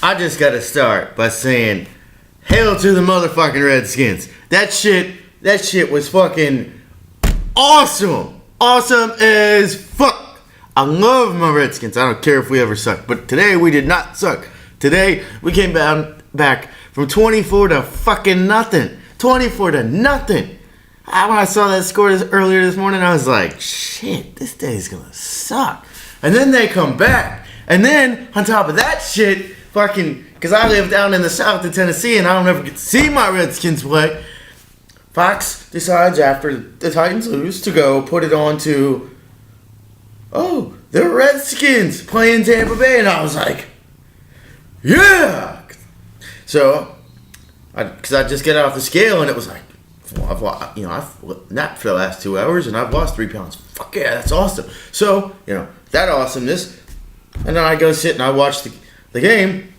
I just gotta start by saying, hail to the motherfucking Redskins. That shit was fucking awesome. Awesome as fuck. I love my Redskins. I don't care if we ever suck. But today we did not suck. Today we came back from 24 to fucking nothing. 24 to nothing. When I saw that score earlier this morning, I was like, shit, this day's gonna suck. And then they come back. And then, on top of that shit, fucking, because I live down in the south of Tennessee and I don't ever get to see my Redskins play, Fox decides after the Titans lose to go put it on to, oh, the Redskins playing Tampa Bay. And I was like, yeah! So, because I just get off the scale and it was like, well, I've napped for the last 2 hours and I've lost 3 pounds. Fuck yeah, that's awesome. So, that awesomeness. And then I go sit and I watch the game.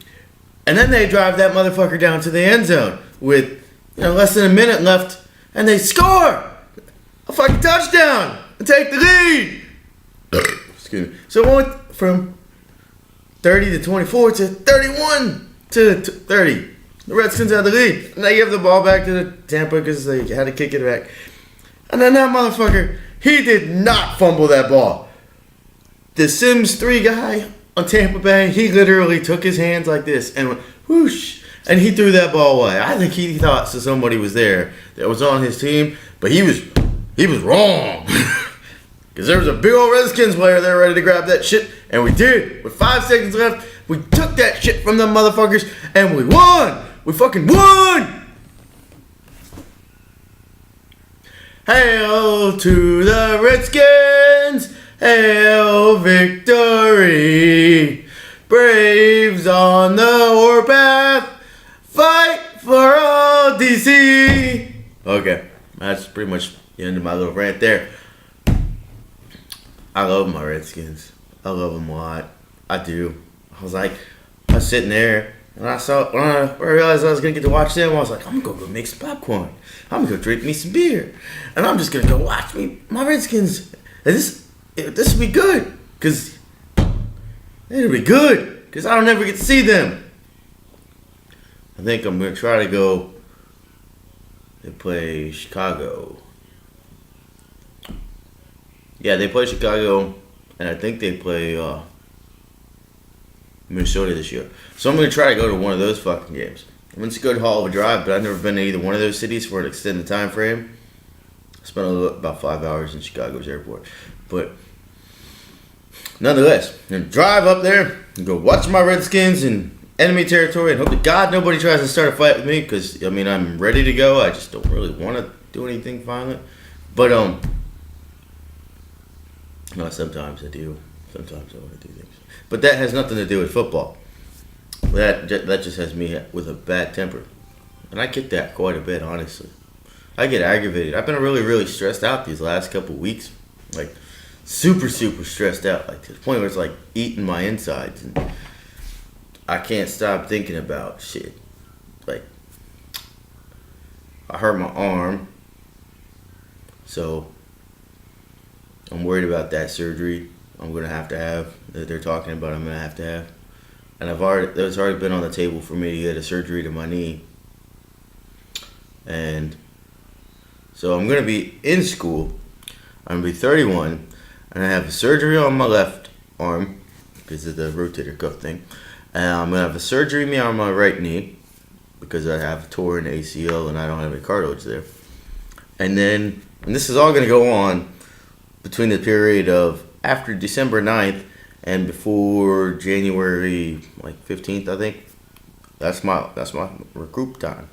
And then they drive that motherfucker down to the end zone with less than a minute left. And they score a fucking touchdown and take the lead. Excuse me. So it went from 30 to 24 to 31 to 30. The Redskins had the lead. And they give the ball back to the Tampa because they had to kick it back. And then that motherfucker, he did not fumble that ball. The Sims 3 guy on Tampa Bay, he literally took his hands like this and went whoosh, and he threw that ball away. I think he thought somebody was there that was on his team, but he was wrong. Because there was a big old Redskins player there ready to grab that shit, and we did. With 5 seconds left, we took that shit from them motherfuckers, and we won! We fucking won! Hail to the Redskins! Hail victory! Braves on the warpath! Fight for all DC! Okay, that's pretty much the end of my little rant there. I love my Redskins. I love them a lot. I do. I was sitting there, and when I realized I was going to get to watch them, I was like, I'm going to go make some popcorn. I'm going to go drink me some beer. And I'm just going to go watch my Redskins. And this will be good. Because it'll be good. Because I don't ever get to see them. I think I'm going to try to go. They play Chicago. Yeah, they play Chicago. And I think they play Minnesota this year. So I'm going to try to go to one of those fucking games. I mean, it's a good hell of a drive, but I've never been to either one of those cities for an extended time frame. I spent about 5 hours in Chicago's airport. But nonetheless, I'm going to drive up there and go watch my Redskins in enemy territory and hope to God nobody tries to start a fight with me because, I'm ready to go. I just don't really want to do anything violent. But, no, sometimes I do. Sometimes I want to do things. But that has nothing to do with football. That just has me with a bad temper. And I get that quite a bit, honestly. I get aggravated. I've been really, really stressed out these last couple weeks. Like, super, super stressed out. Like, to the point where it's like eating my insides. And I can't stop thinking about shit. Like, I hurt my arm. So, I'm worried about that surgery I'm going to have that they're talking about I'm going to have. And it's already been on the table for me to get a surgery to my knee. And so I'm going to be in school. I'm going to be 31. And I have a surgery on my left arm because of the rotator cuff thing. And I'm going to have a surgery on my right knee because I have tore an ACL and I don't have any cartilage there. And this is all going to go on between the period of after December 9th and before January 15th, I think. That's my recruit time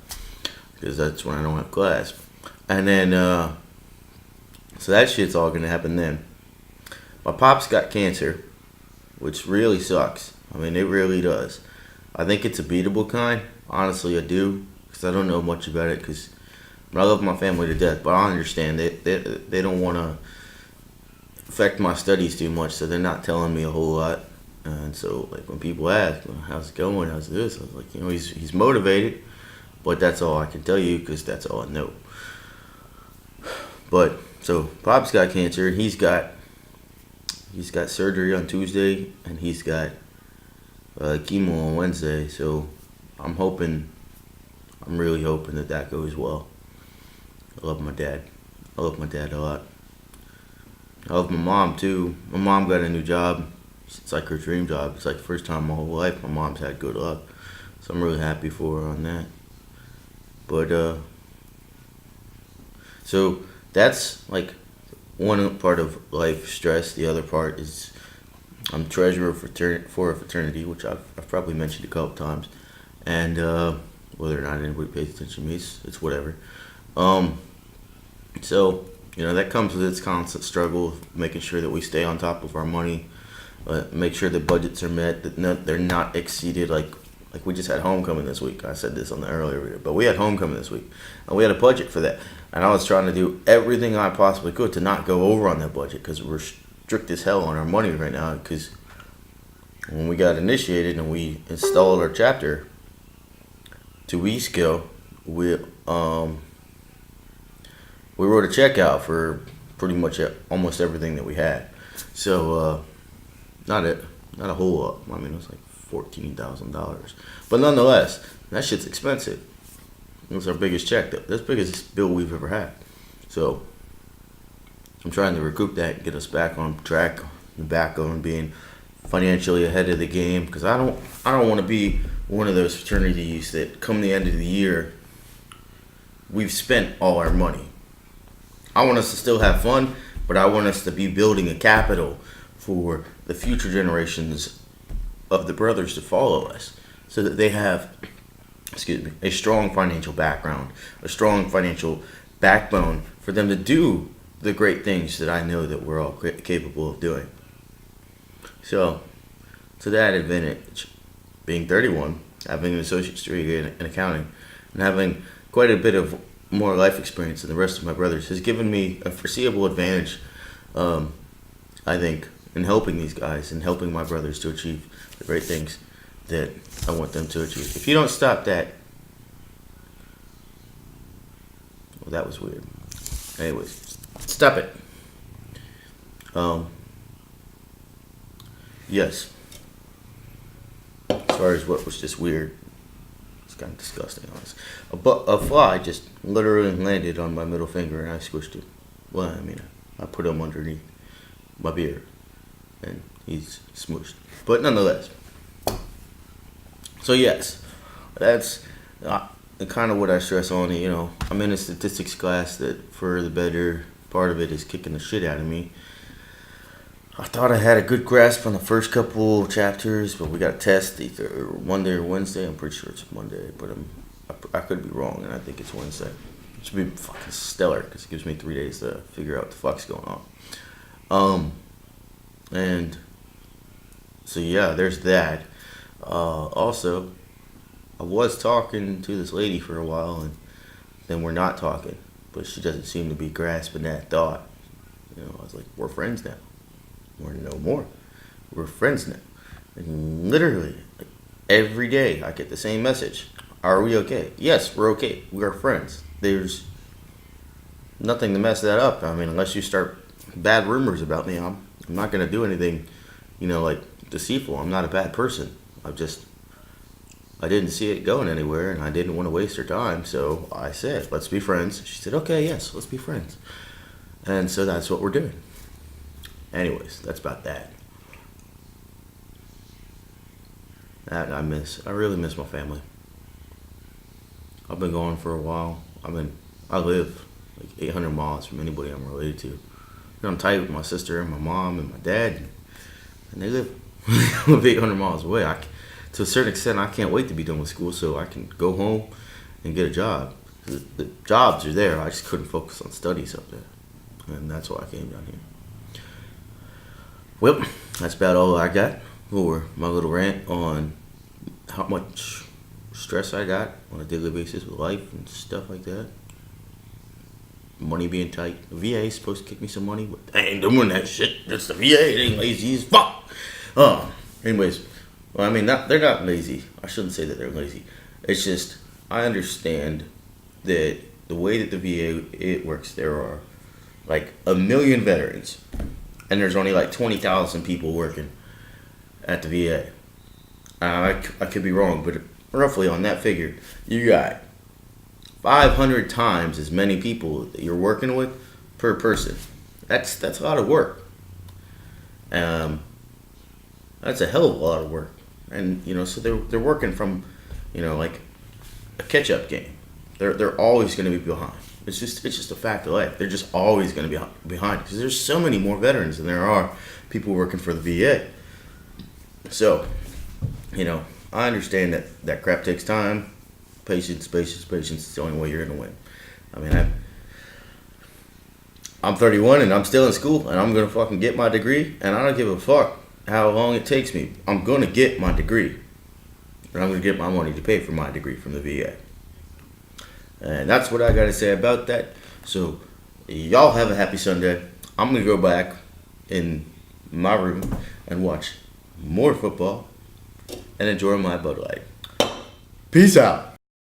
because that's when I don't have class. And then so that shit's all gonna happen then. My pop's got cancer, which really sucks. I mean, it really does. I think it's a beatable kind. Honestly, I do because I don't know much about it because I love my family to death, but I understand they don't want to affect my studies too much, so they're not telling me a whole lot. And so, when people ask, well, how's it going, how's this, I was like, he's motivated, but that's all I can tell you because that's all I know. But so Pop's got cancer, and he's got surgery on Tuesday, and he's got chemo on Wednesday, so I'm really hoping that goes well. I love my dad. I love my dad a lot. I love my mom too. My mom got a new job. It's like her dream job. It's like the first time in my whole life my mom's had good luck. So I'm really happy for her on that. But, so that's like one part of life stress. The other part is I'm treasurer for a fraternity, which I've probably mentioned a couple times. And whether or not anybody pays attention to me, it's whatever. So, that comes with its constant struggle of making sure that we stay on top of our money, make sure the budgets are met, that they're not exceeded. Like we just had homecoming this week. I said this on the earlier video, but we had homecoming this week, and we had a budget for that. And I was trying to do everything I possibly could to not go over on that budget because we're strict as hell on our money right now. Because when we got initiated and we installed our chapter 2 weeks ago, we wrote a check out for pretty much almost everything that we had. So not a whole lot. I mean, it was like $14,000, but nonetheless, that shit's expensive. It was our biggest check, though. That's the biggest bill we've ever had. So I'm trying to recoup that and get us back on track, back on being financially ahead of the game. Because I don't want to be one of those fraternities that come the end of the year, we've spent all our money. I want us to still have fun, but I want us to be building a capital for the future generations of the brothers to follow us, so that they have, a strong financial background, a strong financial backbone for them to do the great things that I know that we're all capable of doing. So, to that advantage, being 31, having an associate's degree in accounting, and having quite a bit of more life experience than the rest of my brothers has given me a foreseeable advantage, I think, in helping these guys and helping my brothers to achieve the great things that I want them to achieve. If you don't stop that, well, that was weird. Anyways, stop it. Yes. As far as what was just weird, it's kind of disgusting, honestly. A fly just literally landed on my middle finger and I squished it. Well, I mean, I put him underneath my beard and he's smooshed. But nonetheless. So yes, that's kind of what I stress on. I'm in a statistics class that for the better part of it is kicking the shit out of me. I thought I had a good grasp on the first couple chapters, but we got a test either Monday or Wednesday. I'm pretty sure it's Monday, but I could be wrong, and I think it's Wednesday. It should be fucking stellar because it gives me 3 days to figure out what the fuck's going on. And so yeah, there's that. Also, I was talking to this lady for a while, and then we're not talking, but she doesn't seem to be grasping that thought. I was like, we're friends now. We're no more. We're friends now. And literally, every day I get the same message. Are we okay? Yes, we're okay. We are friends. There's nothing to mess that up. I mean, unless you start bad rumors about me, I'm not going to do anything, deceitful. I'm not a bad person. I didn't see it going anywhere, and I didn't want to waste her time, so I said, let's be friends. She said, okay, yes, let's be friends. And so that's what we're doing. Anyways, that's about that. I really miss my family. I've been gone for a while. I live like 800 miles from anybody I'm related to. I'm tight with my sister and my mom and my dad, and they live 800 miles away. To a certain extent, I can't wait to be done with school so I can go home and get a job. The jobs are there. I just couldn't focus on studies up there, and that's why I came down here. Well, that's about all I got for my little rant on how much stress I got on a daily basis with life and stuff like that. Money being tight. The VA is supposed to kick me some money, but they ain't doing that shit. That's the VA. It ain't lazy as fuck. Anyways, well, I mean, they're not lazy. I shouldn't say that they're lazy. It's just, I understand that the way that the VA it works, there are like 1 million veterans, and there's only like 20,000 people working at the VA. I could be wrong, but roughly on that figure, you got 500 times as many people that you're working with per person. That's a lot of work. That's a hell of a lot of work. And so they're working from, like a catch-up game. They're always going to be behind. It's just a fact of life. They're just always going to be behind because there's so many more veterans than there are people working for the VA. So, I understand that crap takes time. Patience is the only way you're going to win. I mean, I'm 31 and I'm still in school and I'm going to fucking get my degree and I don't give a fuck how long it takes me. I'm going to get my degree. And I'm going to get my money to pay for my degree from the VA. And that's what I got to say about that. So, y'all have a happy Sunday. I'm going to go back in my room and watch more football and enjoy my Bud Light. Peace out.